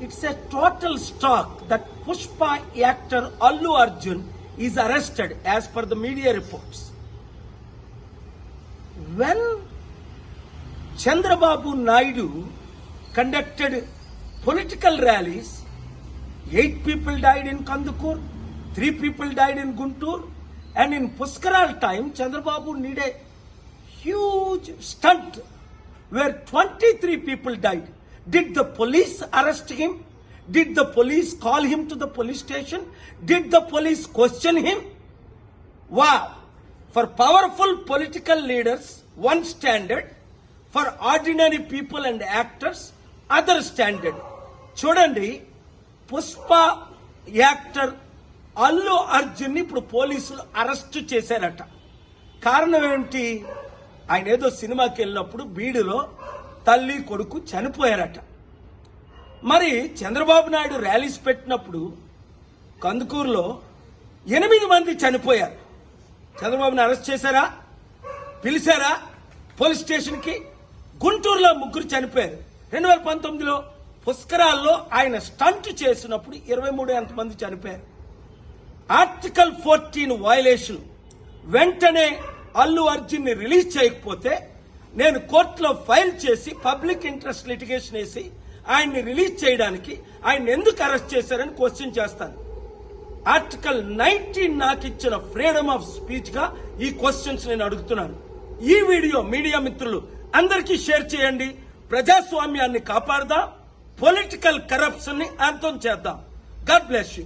It's a total shock that Pushpa actor Allu Arjun is arrested as per the media reports. When Chandrababu Naidu conducted political rallies, 8 people died in Kandukur, 3 people died in Guntur, and in Puskaral time, Chandrababu need a huge stunt where 23 people died. Did the police arrest him? Did the police call him to the police station? Did the police question him? Wow! For powerful political leaders, one standard. For ordinary people and actors, other standard. చూడండి, Pushpa actor Allu Arjun ఇప్పుడు పోలీసులు arrest చేశారట. కారణం ఏంటి? ఆయన ఏదో సినిమాకి వెళ్ళినప్పుడు బీడులో తల్లి కొడుకు చనిపోయారట. మరి చంద్రబాబు నాయుడు ర్యాలీస్ పెట్టినప్పుడు కందుకూరులో 8 మంది చనిపోయారు. చంద్రబాబుని అరెస్ట్ చేశారా? పిలిచారా పోలీస్ స్టేషన్కి? గుంటూరులో 3 చనిపోయారు. 2019లో పుష్కరాల్లో ఆయన స్టంట్ చేసినప్పుడు 23 మంది చనిపోయారు. Article 14 violation. వెంటనే అల్లు అర్జున్ ని రిలీజ్ చేయకపోతే నేను కోర్టులో ఫైల్ చేసి పబ్లిక్ ఇంట్రెస్ట్ లిటిగేషన్ వేసి ఆయన్ని రిలీజ్ చేయడానికి ఆయన ఎందుకు అరెస్ట్ చేశారని క్వశ్చన్ చేస్తాను. ఆర్టికల్ 19 నాకు ఇచ్చిన ఫ్రీడమ్ ఆఫ్ స్పీచ్ గా ఈ క్వశ్చన్స్ నేను అడుగుతున్నాను. ఈ వీడియో మీడియా మిత్రులు అందరికీ షేర్ చేయండి. ప్రజాస్వామ్యాన్ని కాపాడదాం, పొలిటికల్ కరప్షన్ ని అంతం చేద్దాం. God bless you.